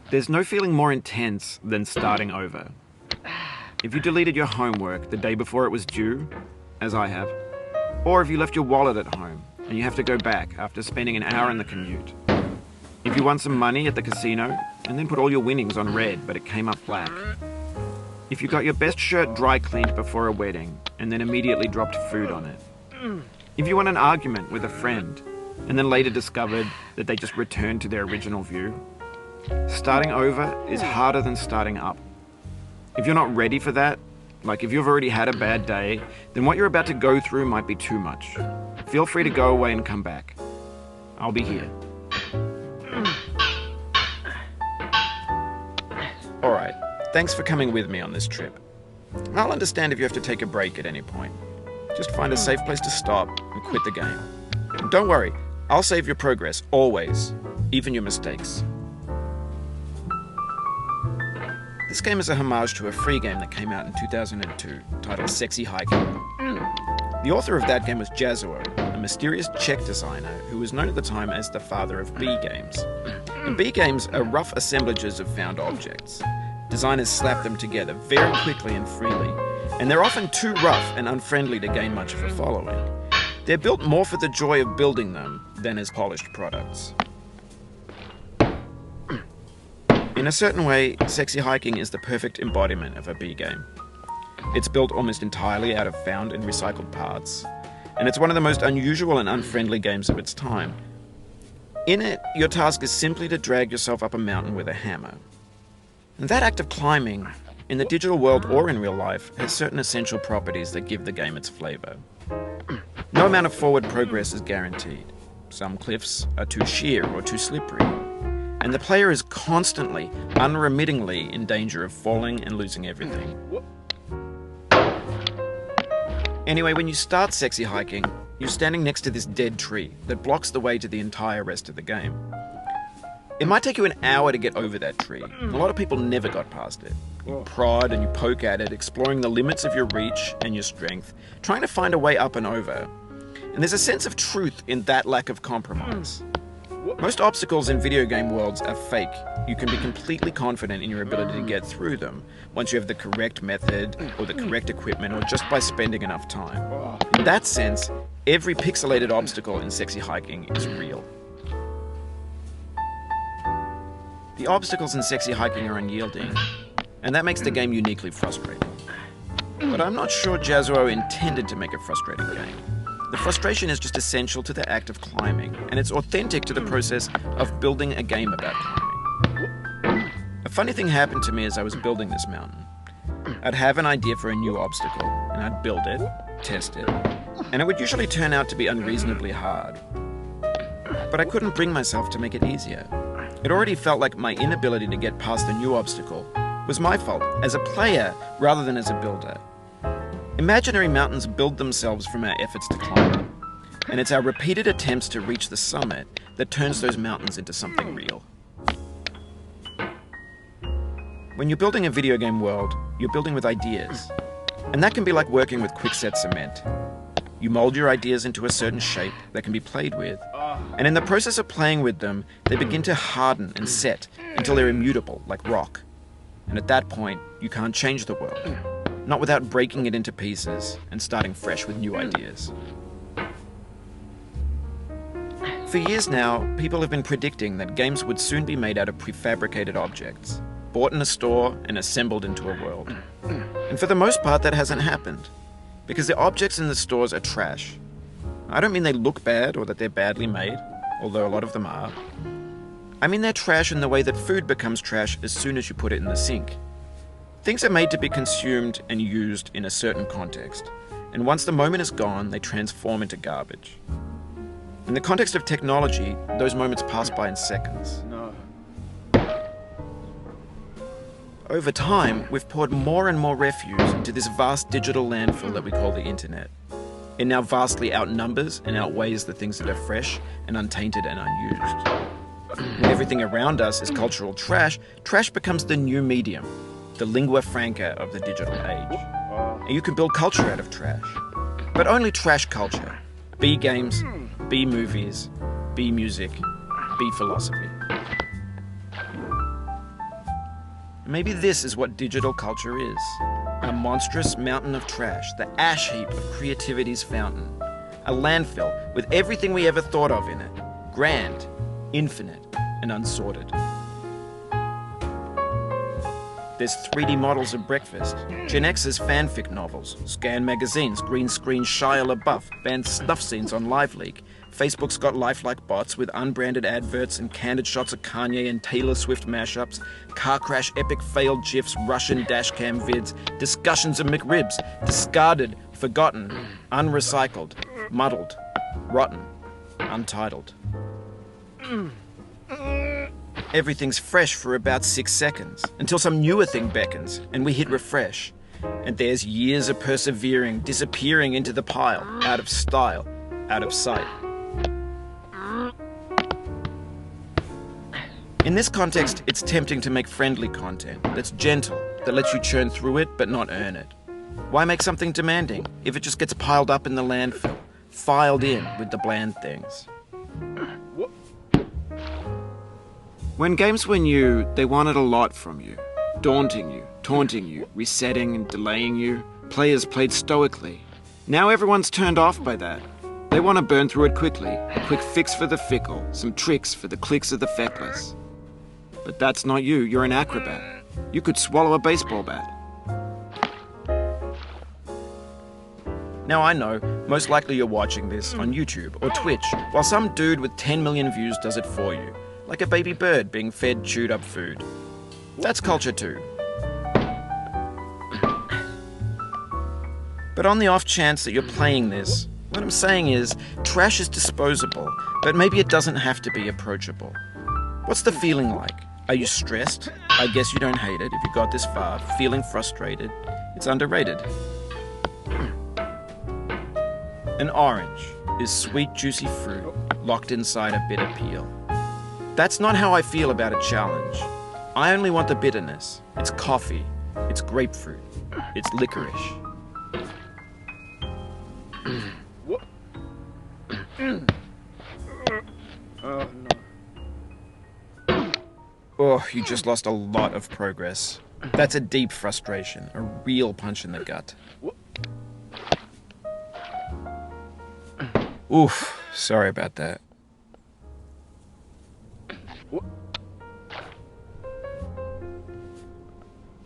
There's no feeling more intense than starting over. If you deleted your homework the day before it was due, as I have, or if you left your wallet at home and you have to go back after spending an hour in the commute. If you won some money at the casino and then put all your winnings on red but it came up black. If you got your best shirt dry cleaned before a wedding and then immediately dropped food on it. If you won an argument with a friend and then later discovered that they just returned to their original view. Starting over is harder than starting up. If you're not ready for that, like if you've already had a bad day, then what you're about to go through might be too much. Feel free to go away and come back. I'll be here. Alright, thanks for coming with me on this trip. I'll understand if you have to take a break at any point. Just find a safe place to stop and quit the game. And don't worry, I'll save your progress, always, even your mistakes. This game is a homage to a free game that came out in 2002, titled Sexy Hiking. The author of that game was Jazzuo, a mysterious Czech designer who was known at the time as the father of B games. And B games are rough assemblages of found objects. Designers slap them together very quickly and freely, and they're often too rough and unfriendly to gain much of a following. They're built more for the joy of building them than as polished products. In a certain way, Sexy Hiking is the perfect embodiment of a B game. It's built almost entirely out of found and recycled parts, and it's one of the most unusual and unfriendly games of its time. In it, your task is simply to drag yourself up a mountain with a hammer. And that act of climbing, in the digital world or in real life, has certain essential properties that give the game its flavor. No amount of forward progress is guaranteed. Some cliffs are too sheer or too slippery. And the player is constantly, unremittingly in danger of falling and losing everything. Anyway, when you start Sexy Hiking, you're standing next to this dead tree that blocks the way to the entire rest of the game. It might take you an hour to get over that tree. A lot of people never got past it. You prod and you poke at it, exploring the limits of your reach and your strength, trying to find a way up and over. And there's a sense of truth in that lack of compromise. Most obstacles in video game worlds are fake. You can be completely confident in your ability to get through them once you have the correct method or the correct equipment or just by spending enough time. In that sense, every pixelated obstacle in Sexy Hiking is real. The obstacles in Sexy Hiking are unyielding, and that makes the game uniquely frustrating. But I'm not sure Jazzuo intended to make a frustrating game. The frustration is just essential to the act of climbing, and it's authentic to the process of building a game about climbing. A funny thing happened to me as I was building this mountain. I'd have an idea for a new obstacle, and I'd build it, test it, and it would usually turn out to be unreasonably hard. But I couldn't bring myself to make it easier. It already felt like my inability to get past the new obstacle was my fault as a player rather than as a builder. Imaginary mountains build themselves from our efforts to climb them, and it's our repeated attempts to reach the summit that turns those mountains into something real. When you're building a video game world, you're building with ideas, and that can be like working with quickset cement. You mold your ideas into a certain shape that can be played with, and in the process of playing with them, they begin to harden and set until they're immutable, like rock. And at that point, you can't change the world. Not without breaking it into pieces and starting fresh with new ideas. For years now, people have been predicting that games would soon be made out of prefabricated objects, bought in a store and assembled into a world. And for the most part, that hasn't happened, because the objects in the stores are trash. I don't mean they look bad or that they're badly made, although a lot of them are. I mean they're trash in the way that food becomes trash as soon as you put it in the sink. Things are made to be consumed and used in a certain context, and once the moment is gone, they transform into garbage. In the context of technology, those moments pass by in seconds. Over time, we've poured more and more refuse into this vast digital landfill that we call the internet. It now vastly outnumbers and outweighs the things that are fresh and untainted and unused. When everything around us is cultural trash, trash becomes the new medium, the lingua franca of the digital age. And you can build culture out of trash. But only trash culture. B games, B movies, B music, B philosophy. Maybe this is what digital culture is. A monstrous mountain of trash, the ash heap of creativity's fountain. A landfill with everything we ever thought of in it. Grand, infinite, and unsorted. There's 3D models of breakfast, Gen X's fanfic novels, scan magazines, green screen Shia LaBeouf, banned snuff scenes on LiveLeak. Facebook's got lifelike bots with unbranded adverts and candid shots of Kanye and Taylor Swift mashups, car crash epic failed GIFs, Russian dashcam vids, discussions of McRibs, discarded, forgotten, unrecycled, muddled, rotten, untitled. Everything's fresh for about 6 seconds, until some newer thing beckons, and we hit refresh. And there's years of persevering, disappearing into the pile, out of style, out of sight. In this context, it's tempting to make friendly content that's gentle, that lets you churn through it but not earn it. Why make something demanding if it just gets piled up in the landfill, filed in with the bland things? When games were new, they wanted a lot from you. Daunting you, taunting you, resetting and delaying you. Players played stoically. Now everyone's turned off by that. They want to burn through it quickly. A quick fix for the fickle, some tricks for the clicks of the feckless. But that's not you, you're an acrobat. You could swallow a baseball bat. Now I know, most likely you're watching this on YouTube or Twitch, while some dude with 10 million views does it for you. Like a baby bird being fed chewed up food. That's culture too. But on the off chance that you're playing this, what I'm saying is, trash is disposable, but maybe it doesn't have to be approachable. What's the feeling like? Are you stressed? I guess you don't hate it if you got this far. Feeling frustrated? It's underrated. An orange is sweet, juicy fruit locked inside a bitter peel. That's not how I feel about a challenge. I only want the bitterness. It's coffee. It's grapefruit. It's licorice. Oh, no. Oh, you just lost a lot of progress. That's a deep frustration, a real punch in the gut. Oof, sorry about that.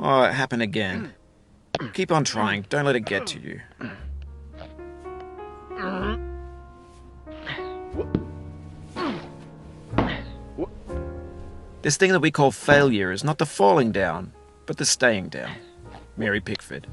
Oh, it happened again. Keep on trying, don't let it get to you. This thing that we call failure is not the falling down, but the staying down. Mary Pickford.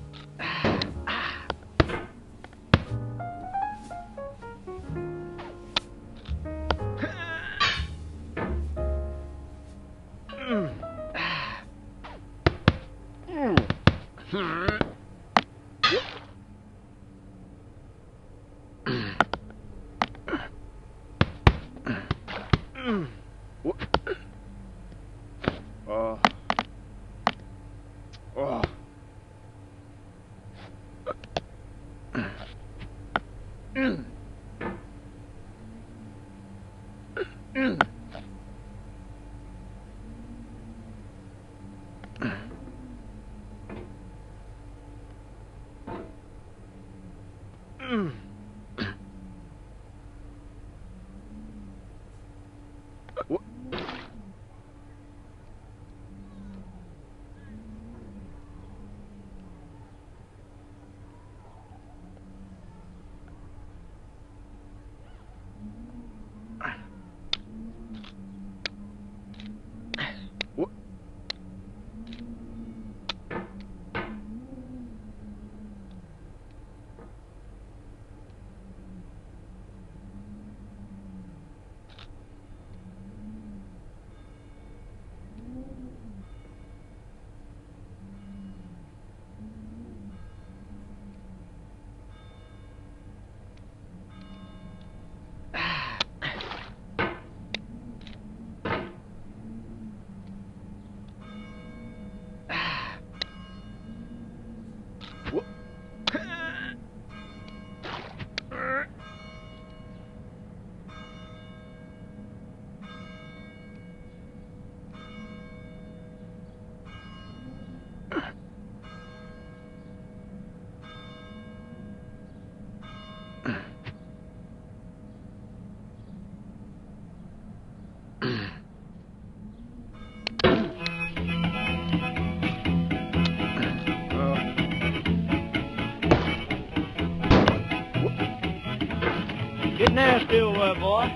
still wet, boy.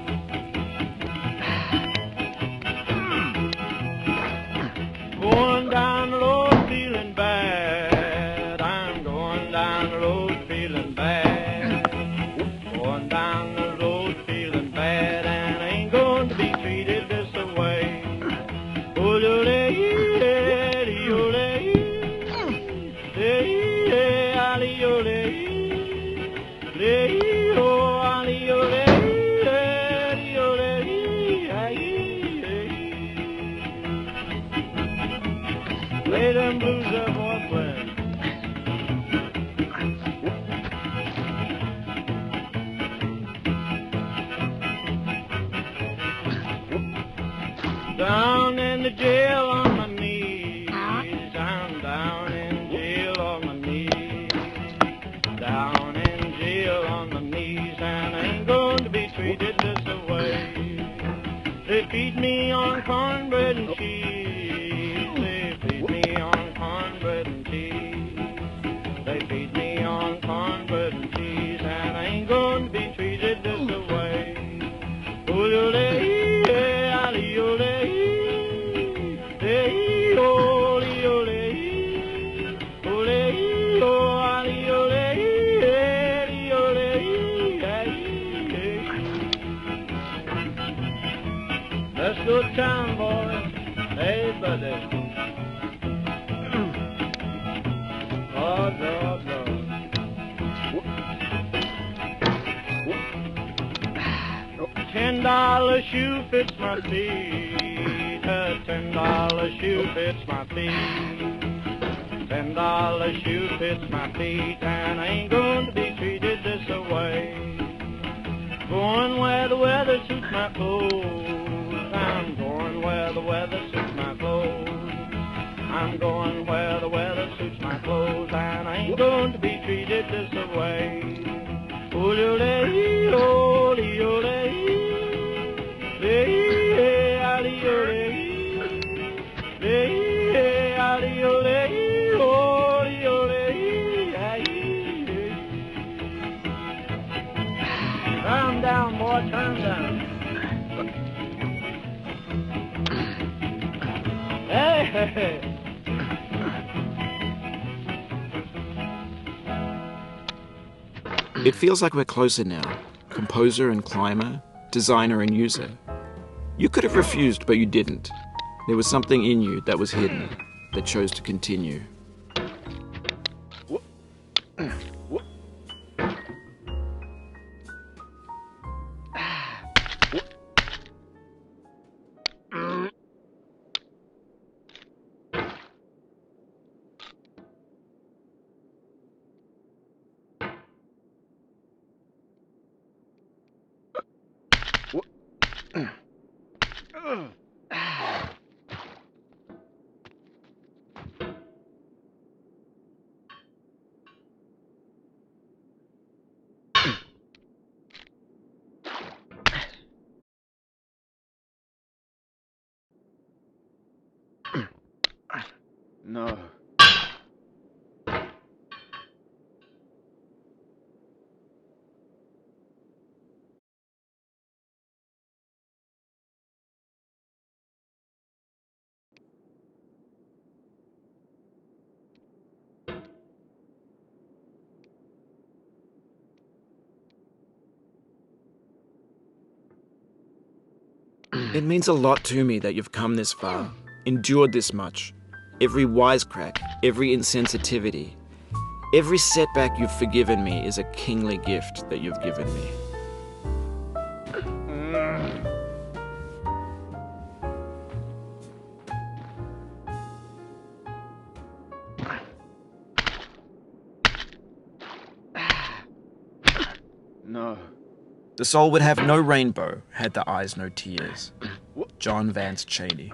Going down the road feeling bad. I'm going down the road feeling bad. Going down the road feeling bad, and I ain't going to be treated this way. Play them blues up, boyfriend. Down in the jail on my knees. I'm down in jail on my knees. Down in jail on my knees, and I ain't going to be treated this way. They feed me on cornbread and cheese. They feed me on cornbread and cheese. They feed me on cornbread and cheese, and I ain't going to be treated this way. Let's go to town, boys. Hey, buddy. Oh, no, no. $10 shoe fits my feet. A $10 shoe fits my feet. $10 shoe fits my feet, and I ain't going to be treated this way. Going where the weather suits my clothes. I'm going where the weather suits my clothes. I'm going where the weather suits my clothes, and I ain't going to be treated this way. Calm down, boy, calm down. Hey! It feels like we're closer now. Composer and climber, designer and user. You could have refused, but you didn't. There was something in you that was hidden, that chose to continue. No. It means a lot to me that you've come this far, endured this much. Every wisecrack, every insensitivity, every setback you've forgiven me is a kingly gift that you've given me. No. The soul would have no rainbow, had the eyes no tears. John Vance Cheney.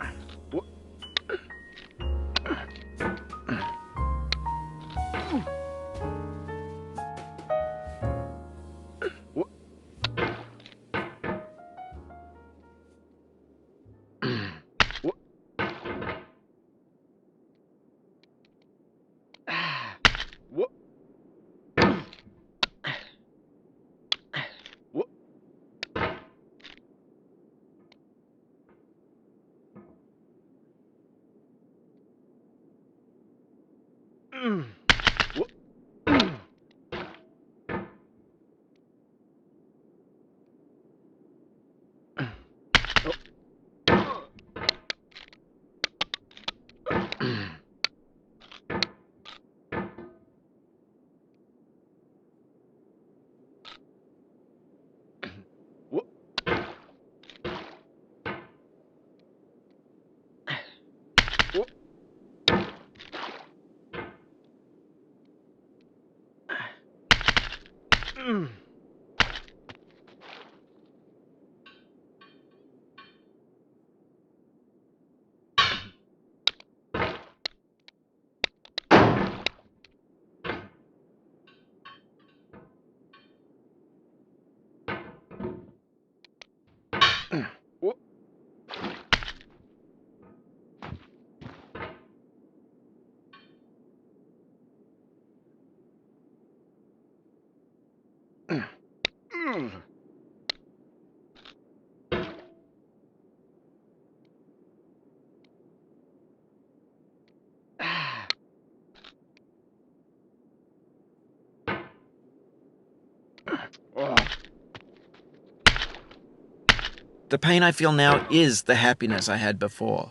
The pain I feel now is the happiness I had before.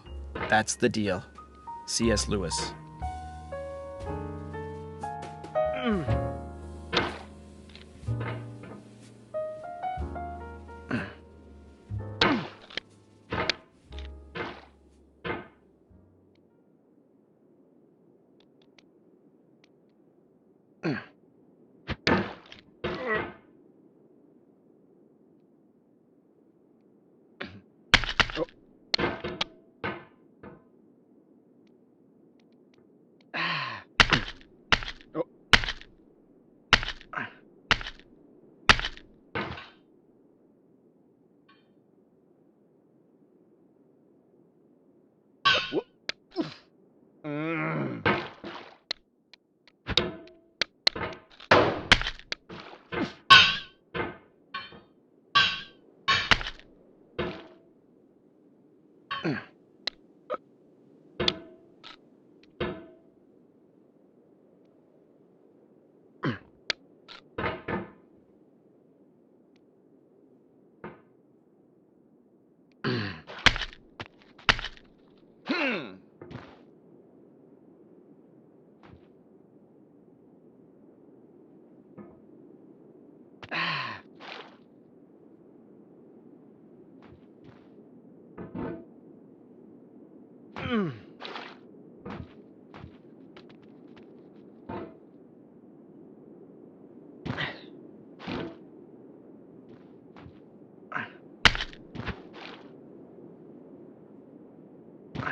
That's the deal. C.S. Lewis.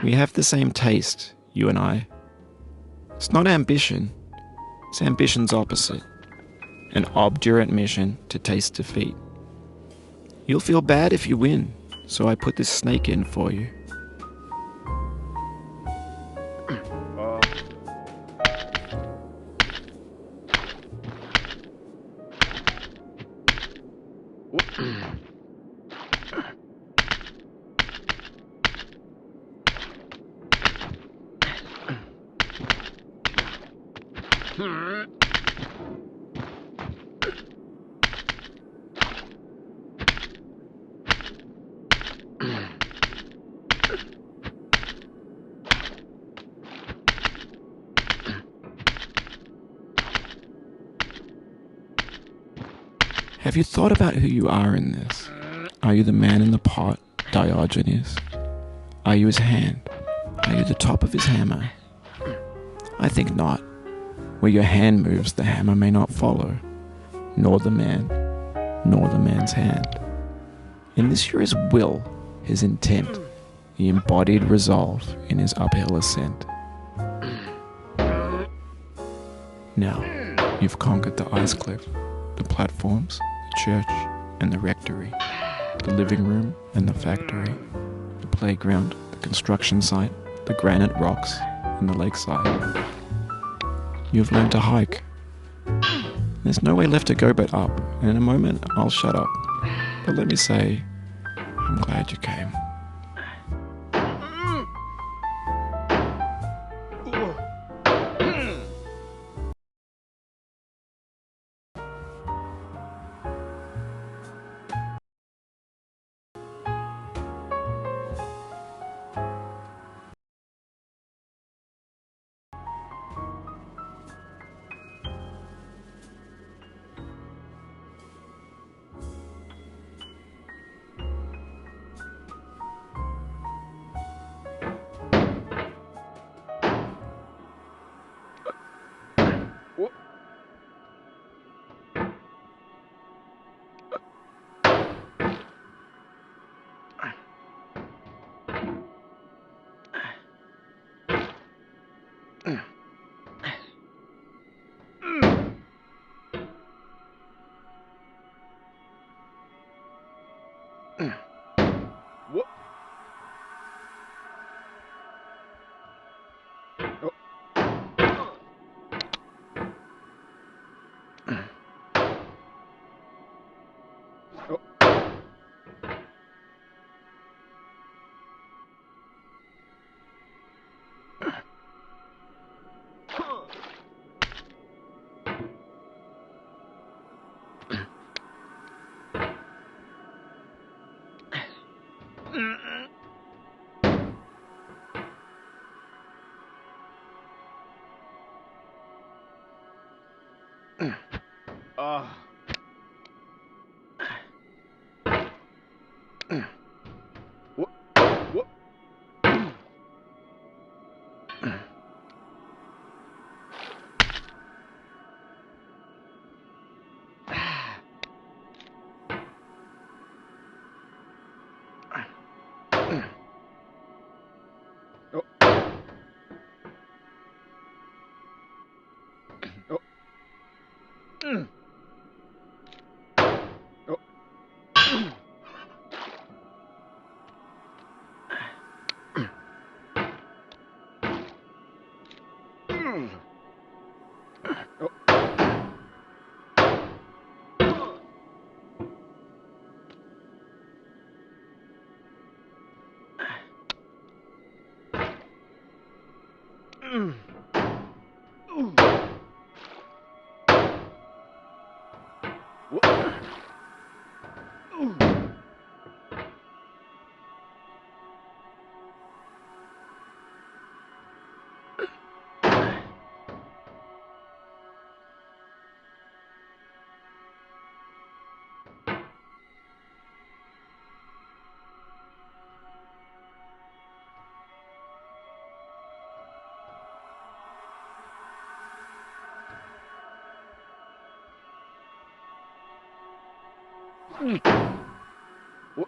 We have the same taste, you and I. It's not ambition. It's ambition's opposite. An obdurate mission to taste defeat. You'll feel bad if you win, so I put this snake in for you. Have you thought about who you are in this? Are you the man in the pot, Diogenes? Are you his hand? Are you the top of his hammer? I think not. Where your hand moves, the hammer may not follow, nor the man, nor the man's hand. In this you're his will, his intent, the embodied resolve in his uphill ascent. Now, you've conquered the ice cliff, the platforms, the church and the rectory, the living room and the factory, the playground, the construction site, the granite rocks and the lakeside. You've learned to hike. There's no way left to go but up, and in a moment I'll shut up. But let me say, I'm glad you came.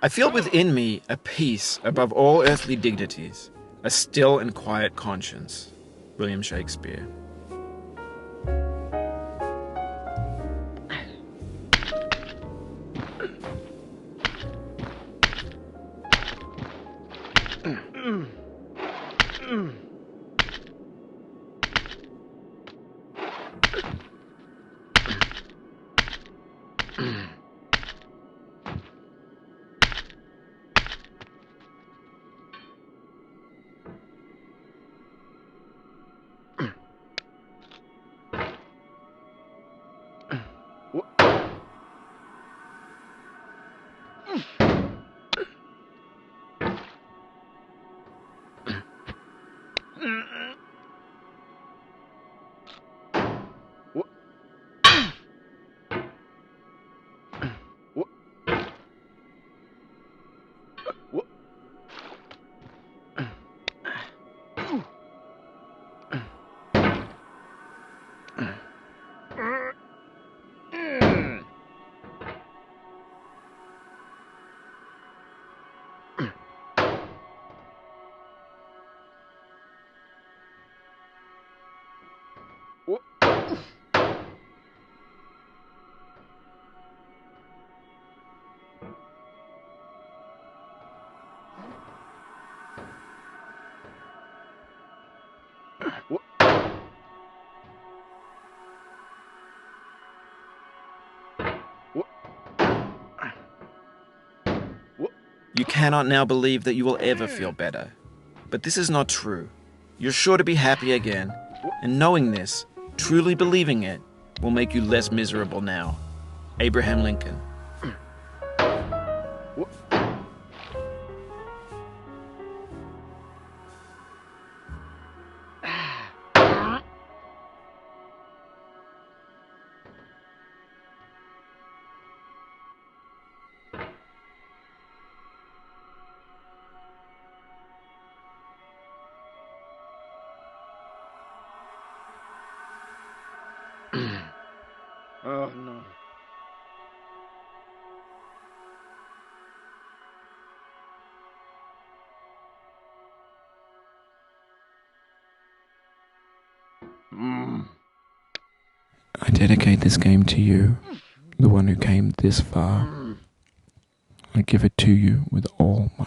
I feel within me a peace above all earthly dignities, a still and quiet conscience. William Shakespeare. You cannot now believe that you will ever feel better. But this is not true. You're sure to be happy again, and knowing this, truly believing it, will make you less miserable now. Abraham Lincoln. Oh, no. I dedicate this game to you, the one who came this far. I give it to you with all my